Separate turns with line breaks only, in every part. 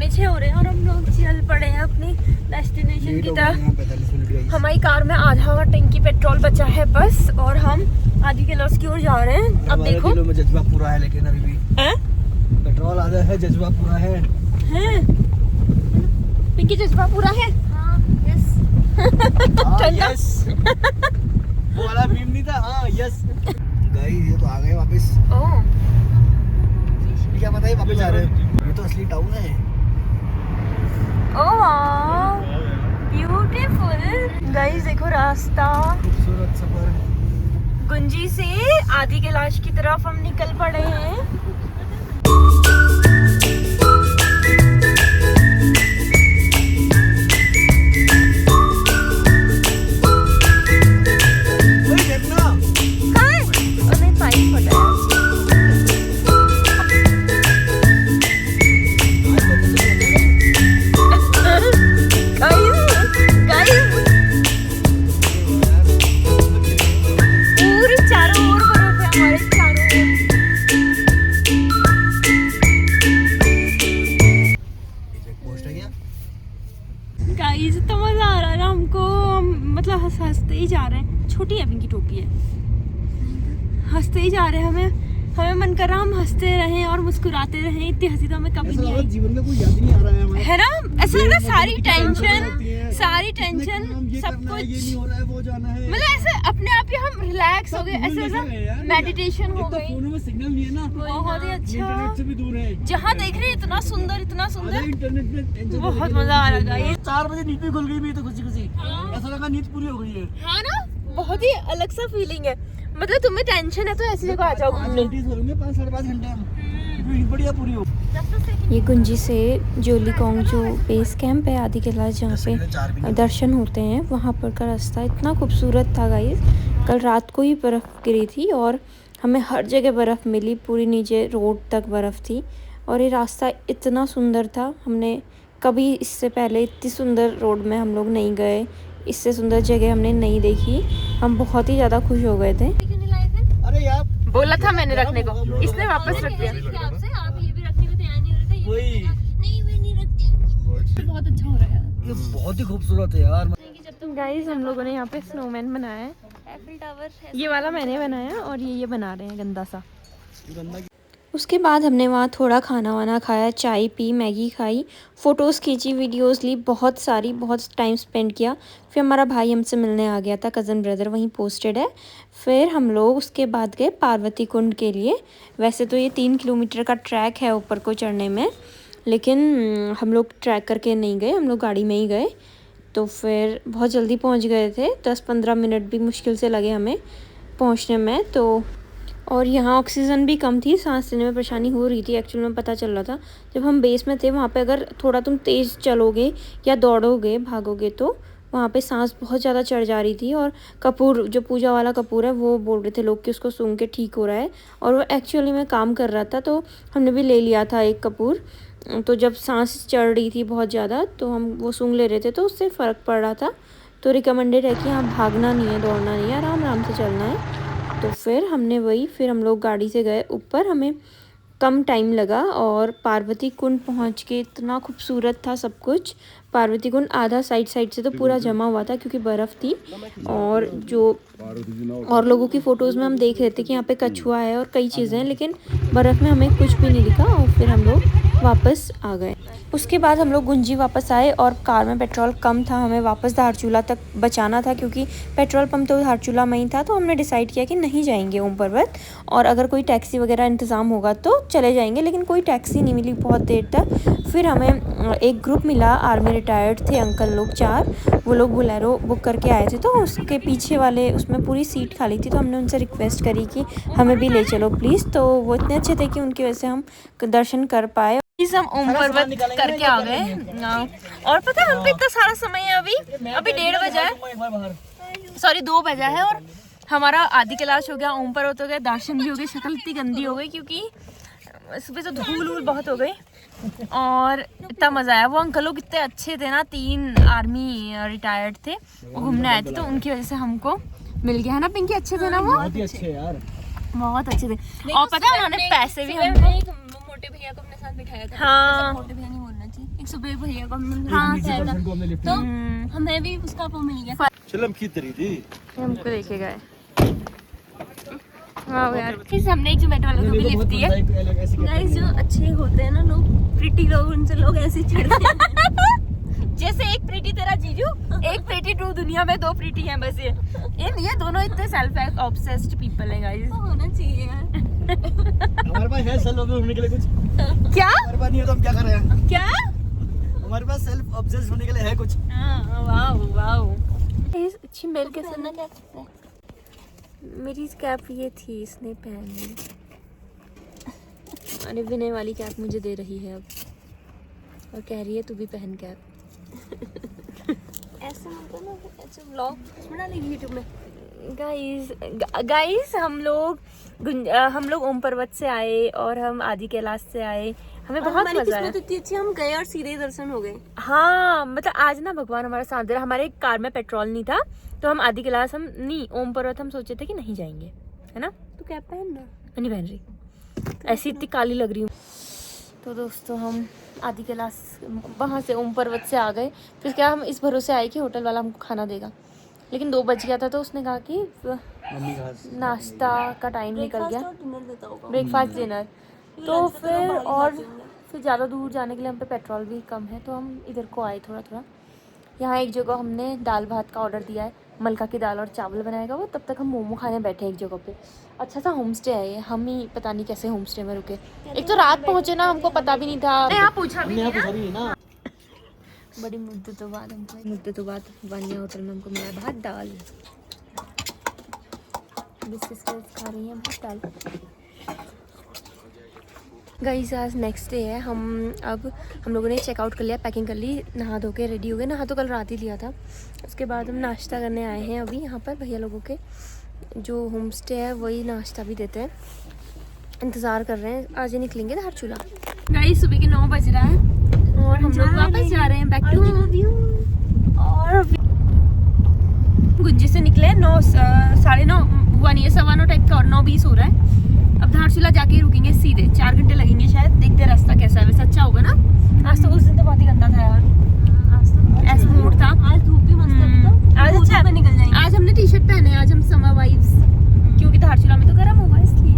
6:06 हो रहे हैं और हम लोग चल पड़े हैं अपनी डेस्टिनेशन की तरफ। हमारी कार में आधा टैंकी पेट्रोल बचा है बस, और हम आदि के लॉस की ओर जा रहे हैं। अब देखो
में जज्बा पूरा है, लेकिन अभी भी पेट्रोल आधा है, जज्बा पूरा है।
पिंकी जज्बा पूरा है। हाँ,
यस। वो वाला बीम नहीं था। हाँ यस। गाइस ये तो आ गए वापस। क्या पता है वापस जा रहे हैं। ये तो असली टाउन है।
Oh beautiful. गाइस देखो रास्ता,
खूबसूरत सफर।
गुंजी से आदि कैलाश की तरफ हम निकल पड़े हैं। गाइस तो मजा आ रहा है ना हमको, मतलब हंसते ही जा रहे हैं। छोटी है पिंकी टोपी है, हंसते ही जा रहे हैं। हमें मन कर रहा हम हंसते रहें और मुस्कुराते रहें। इतनी हंसी तो हमें कभी नहीं आई।
जीवन में कोई याद नहीं आ रहा है हमारे,
है ना? ऐसा लग रहा है सारी टेंशन सब कुछ,
ये नहीं हो रहा है, वो जाना है,
मतलब ऐसे अपने आप ही हम रिलैक्स हो गए, ऐसे मेडिटेशन हो गई।
फोन में सिग्नल नहीं है ना,
बहुत ही अच्छा,
इंटरनेट से भी दूर है।
जहाँ देख रहे हैं इतना सुंदर
इंटरनेट में
बहुत मजा आ रहा है।
4 बजे नींद भी खुल गई, तो खुशी ऐसा लगा नींद पूरी हो गई है।
हाँ ना, बहुत ही अलग सा फीलिंग है। मतलब तुम्हें टेंशन है तो ऐसी जगह आ जाओ घूमने।
5 साढ़े 5 घंटे हम बढ़िया पूरी हो।
ये गुंजी से जोलीकोंग जो बेस कैंप है आदि कैलाश, जहाँ पे दर्शन होते हैं, वहाँ पर का रास्ता इतना खूबसूरत था गाइस। कल रात को ही बर्फ़ गिरी थी और हमें हर जगह बर्फ़ मिली, पूरी नीचे रोड तक बर्फ़ थी। और ये रास्ता इतना सुंदर था, हमने कभी इससे पहले इतनी सुंदर रोड में हम लोग नहीं गए, इससे सुंदर जगह हमने नहीं देखी। हम बहुत ही ज़्यादा खुश हो गए थे।
अरे यार
बोला था मैंने रखने को, इसने वापस रख दिया।
आप ये भी रखने को तैयार नहीं हो रहे थे।
वही
नहीं मैं नहीं रखती।
बहुत अच्छा हो रहा है
ये बहुत ही खूबसूरत है यार।
गाइस। हम लोगों ने यहाँ पे स्नोमैन बनाया है।
एफिल टावर
ये वाला मैंने बनाया और ये बना रहे हैं गंदा सा।
उसके बाद हमने वहाँ थोड़ा खाना वाना खाया, चाय पी, मैगी खाई, फ़ोटोज़ खींची, वीडियोस ली, बहुत टाइम स्पेंड किया। फिर हमारा भाई हमसे मिलने आ गया था, कज़न ब्रदर वहीं पोस्टेड है। फिर हम लोग उसके बाद गए पार्वती कुंड के लिए। वैसे तो ये 3 किलोमीटर का ट्रैक है ऊपर को चढ़ने में, लेकिन हम लोग ट्रैक करके नहीं गए, हम लोग गाड़ी में ही गए। तो फिर बहुत जल्दी पहुँच गए थे, 10-15 मिनट भी मुश्किल से लगे हमें पहुँचने में। तो और यहाँ ऑक्सीजन भी कम थी, सांस लेने में परेशानी हो रही थी। एक्चुअल में पता चल रहा था जब हम बेस में थे, वहाँ पे अगर थोड़ा तुम तेज़ चलोगे या दौड़ोगे भागोगे तो वहाँ पे सांस बहुत ज़्यादा चढ़ जा रही थी। और कपूर, जो पूजा वाला कपूर है, वो बोल रहे थे लोग कि उसको सूंघ के ठीक हो रहा है, और वो एक्चुअली में काम कर रहा था। तो हमने भी ले लिया था एक कपूर। तो जब सांस चढ़ रही थी बहुत ज़्यादा तो हम वो सूंघ ले रहे थे, तो उससे फ़र्क पड़ रहा था। तो रिकमेंडेड है कि हाँ भागना नहीं है, दौड़ना नहीं है, आराम आराम से चलना है। तो फिर हम लोग गाड़ी से गए ऊपर, हमें कम टाइम लगा और पार्वती कुंड पहुंच के इतना खूबसूरत था सब कुछ। पार्वती कुंड आधा साइड से तो पूरा जमा हुआ था क्योंकि बर्फ़ थी। और जो और लोगों की फ़ोटोज़ में हम देख रहे थे कि यहाँ पे कछुआ है और कई चीज़ें हैं, लेकिन बर्फ़ में हमें कुछ भी नहीं दिखा। और फिर हम लोग वापस आ गए। उसके बाद हम लोग गुंजी वापस आए और कार में पेट्रोल कम था, हमें वापस धारचूला तक बचाना था क्योंकि पेट्रोल पंप तो धारचूला में ही था। तो हमने डिसाइड किया कि नहीं जाएंगे ओम पर्वत, और अगर कोई टैक्सी वगैरह इंतज़ाम होगा तो चले जाएंगे। लेकिन कोई टैक्सी नहीं मिली बहुत देर तक। फिर हमें एक ग्रुप मिला, आर्मी रिटायर्ड थे अंकल लोग 4, वो लोग बोलेरो बुक करके आए थे। तो उसके पीछे वाले उसमें पूरी सीट खाली थी, तो हमने उनसे रिक्वेस्ट करी कि हमें भी ले चलो प्लीज़। तो वो इतने अच्छे थे कि उनकी वजह से हम दर्शन कर पाए।
हम ओम पर्वत करके आ गए। और पता है हम पे इतना सारा समय है, अभी 1:30 बजा है, सॉरी 2 बजा है, और हमारा आदि कैलाश हो गया, ओम पर्वत हो गया, दर्शन भी हो गए। शक्ल इतनी गंदी हो गई क्योंकि सुबह से धूल बहुत हो गई और इतना मज़ा आया। वो अंकल लोग इतने अच्छे थे ना, 3 आर्मी रिटायर्ड थे, वो घूमने आए थे, तो उनकी वजह से हमको मिल गया है ना पिंकी। अच्छे थे ना वो,
बहुत ही अच्छे यार,
बहुत अच्छे थे। और पता है उन्होंने पैसे भी हमको,
मोटे भैया को अपने साथ बिठाया था।
हाँ
मोटे भैया नहीं बोलना चाहिए, सुबह भैया को हाँ कहता
को हमने लिफ्ट
तो हमें भी उसका वो मिल गया।
चल हम खींच रही थी।
हमको लेके गए। वाह यार, फिर हमने एक जोमेटो वालों को भी लिफ्ट दिया।
गाइस जो अच्छे होते हैं ना लोग, प्रिटी लोग, उनसे लोग ऐसे चढ़ते हैं।
जैसे एक प्रीति तेरा जीजू, एक प्रीति टू दुनिया में 2 प्रीति हैं बस ये दोनों इतने सेल्फ ऑब्सेस्ड पीपल हैं गाइस।
तो होना चाहिए यार।
हमारे पास है सेल्फ ऑब्सेस्ड होने के लिए कुछ।
क्या
हमारे पास नहीं है तो हम क्या कर रहे हैं?
क्या
हमारे पास सेल्फ ऑब्सेस्ड होने के लिए है कुछ।
वाओ वाओ, अच्छी मेल के
करना क्या है?
मेरी कैप ये थी, इसने पहन ली। अरे विनय वाली कैप मुझे दे रही है अब और कह रही है तू भी पहन कैप।
ऐसे मतलब ना ऐसे व्लॉग बना लेंगे यूट्यूब में।
गाइस हम लोग ओम पर्वत से आए और हम आदि कैलाश से आए, हमें बहुत
हमारी
मजा आया।
किस्मत इतनी अच्छी, हम गए और सीधे ही दर्शन हो गए।
हाँ मतलब आज ना भगवान हमारा साथ दे रहा। हमारे कार में पेट्रोल नहीं था तो हम आदि कैलाश ओम पर्वत हम सोचे थे कि नहीं जाएंगे, है ना।
तू कैप पहनना।
मैं नहीं पहन रही, ऐसी इतनी काली लग रही हूँ। तो दोस्तों हम आदि कैलाश वहाँ से ओम पर्वत से आ गए। फिर क्या हम इस भरोसे आए कि होटल वाला हमको खाना देगा, लेकिन 2 बज गया था तो उसने कहा कि नाश्ता का टाइम निकल गया,
डिनर देता होगा।
Breakfast dinner. तो फिर ज़्यादा दूर जाने के लिए हम पे पेट्रोल भी कम है तो हम इधर को आए थोड़ा। यहाँ एक जगह हमने दाल भात का ऑर्डर दिया है, मलका की दाल और चावल बनाएगा वो, तब तक हम मोमो खाने बैठे हैं एक जगह पे। अच्छा सा होम स्टे है ये, हम ही पता नहीं कैसे होम स्टे में रुके। एक तो रात पहुँचे ना, हमको पता भी नहीं था। यहाँ पूछा भी नहीं ना। बड़ी मुद्दतों बाद वानिया होटल में हमको मिला भात दाल। बिस्किट खा रही हैं भात दाल। गाइस आज नेक्स्ट डे है। हम लोगों ने चेकआउट कर लिया, पैकिंग कर ली, नहा धो के रेडी हो गए। नहा तो कल रात ही लिया था। उसके बाद हम नाश्ता करने आए हैं अभी यहाँ पर। भैया लोगों के जो होम स्टे है वही नाश्ता भी देते हैं। इंतज़ार कर रहे हैं, आज ही निकलेंगे धारचूला। गाइस सुबह के 9 बज रहा है और हम लोग वापस जा रहे हैं बैक टू होम। और गुंजी से निकले 9 साढ़े 9 हुआ नहीं है, 9:15 टाइप का और 9:20 हो रहा है। अब धारचूला जाके रुकेंगे सीधे, 4 घंटे लगेंगे शायद। देखते हैं रास्ता कैसा है, वैसे अच्छा होगा ना। आज तो उस दिन तो बहुत ही गंदा था यार, आज तो ऐसा मूड था।
आज धूप भी मस्त है तो
आज अच्छा
में निकल जाएंगे।
आज हमने टी-शर्ट पहने हैं, आज हम समर वाइब्स, क्योंकि धारचूला में तो गर्म होगा इसलिए।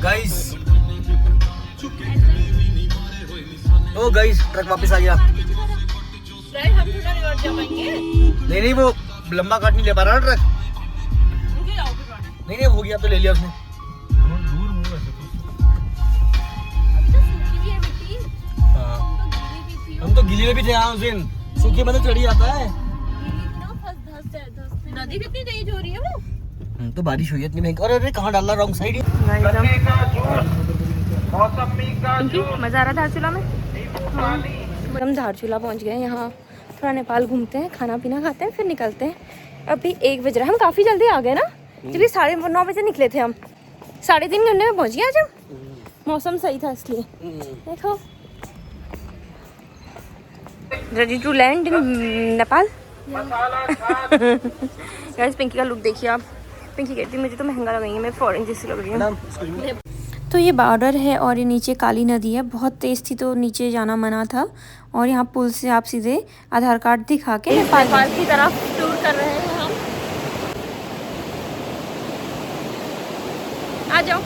गाइस ओ गाइस ट्रक वापस आ गया।
हम थोड़ा रिवर्स जा पाएंगे।
नहीं वो लंबा काट नहीं ले पा रहा ना ट्रक। नहीं हो गया तो ले लिया उसने। हाँ हम तो गिली में भी थे उस दिन। सूखी मतलब चढ़ी आता है।
नदी कितनी तेज हो रही है वो।
तो बारिश हुई है इतनी भयंकर। अरे कहाँ डाल रहा रॉन्ग साइड।
मजा आ रहा धारचूला में। हम धारचूला पहुंच गए। यहाँ थोड़ा नेपाल घूमते हैं, खाना पीना खाते हैं, फिर निकलते हैं। अभी 1 बज रहा है, हम काफ़ी जल्दी आ गए ना, क्योंकि 9:30 बजे निकले थे हम। 3.5 घंटे में पहुंच गए आज हम। मौसम सही था इसलिए। देखो ready to land in Nepal. Guys Pinky का लुक देखिए आप। पिंकी कहती है मुझे तो महंगा लगेंगे, मैं फॉरेन जैसी लग रही हूँ।
तो ये बॉर्डर है और ये नीचे काली नदी है। बहुत तेज़ थी तो नीचे जाना मना था। और यहाँ पुल से आप सीधे आधार कार्ड दिखा के
नेपाल की तरफ टूर कर रहे हैं हम। आ जाओ।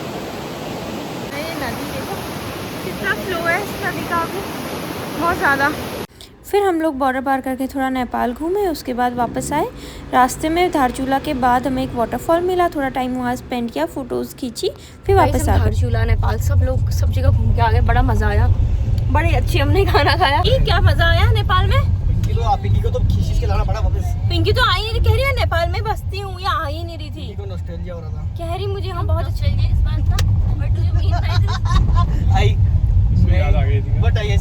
ये नदी देखो कितना फ्लो है इस नदी का अभी, बहुत ज़्यादा।
फिर हम लोग बॉर्डर पार करके थोड़ा नेपाल घूमे, उसके बाद वापस आए। रास्ते में धारचूला के बाद हमें एक वाटरफॉल मिला, थोड़ा टाइम वहाँ स्पेंड किया, फोटोज़ खींची, फिर वापस आ गए।
धारचूला नेपाल सब लोग सब जगह घूम के आ गए, बड़ा मज़ा आया। बड़े अच्छे हमने खाना खाया। क्या मज़ा आया नेपाल में।
पिंकी को तो खींच के लाना पड़ा वापस।
पिंकी तो आई नहीं, कह रही है नेपाल में बसती हूँ, यहाँ आ ही नहीं रही थी।
नॉस्टैल्जिया हो रहा था।
कह रही मुझे यहाँ बहुत अच्छा लगे इस बात का। But do you mean by this?
I याद आ गई थी। बट आई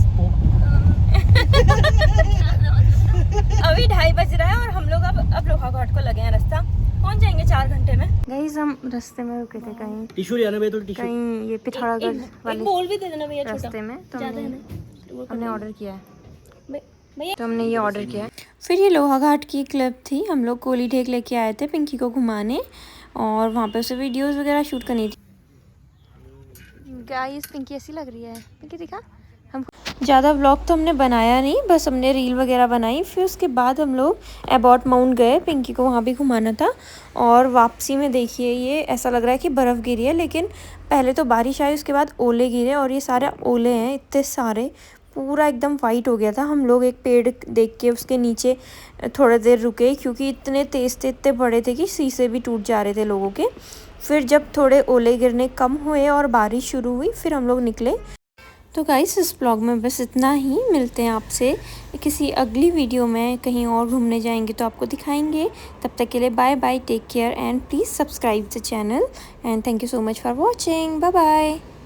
अभी 2:30 बज रहा है और हम लोग अब लोहा घाट को लगे हैं। रास्ता पहुंच जाएंगे 4 घंटे में।
गाइस हम रास्ते में रुके थे कहीं,
टिश्यू ले आना भैया, तो टिश्यू
कहीं ये पिथौरागढ़ वाले
बोल भी दे देना भैया, छोटा
रास्ते में। तो हमने ऑर्डर किया है,
भैया
तो हमने ये ऑर्डर किया है। फिर ये लोहा घाट की क्लब थी, हम लोग कोली ढेक लेके आए थे पिंकी को घुमाने और वहाँ पे उसे वीडियोस वगैरह शूट करनी थी। गाइस पिंकी ऐसी लग रही है, पिंकी दिखा ज़्यादा व्लॉग तो हमने बनाया नहीं, बस हमने रील वगैरह बनाई। फिर उसके बाद हम लोग एबॉट माउंट गए, पिंकी को वहाँ भी घुमाना था। और वापसी में देखिए ये ऐसा लग रहा है कि बर्फ़ गिरी है, लेकिन पहले तो बारिश आई, उसके बाद ओले गिरे और ये सारे ओले हैं इतने सारे, पूरा एकदम वाइट हो गया था। हम लोग एक पेड़ देख के उसके नीचे थोड़ी देर रुके क्योंकि इतने तेज़ थे, इतने बड़े थे कि शीशे भी टूट जा रहे थे लोगों के। फिर जब थोड़े ओले गिरने कम हुए और बारिश शुरू हुई फिर हम लोग निकले। तो गाइस इस ब्लॉग में बस इतना ही। मिलते हैं आपसे किसी अगली वीडियो में, कहीं और घूमने जाएंगे तो आपको दिखाएंगे। तब तक के लिए bye bye, take care and please subscribe the channel and thank you so much for watching. Bye bye.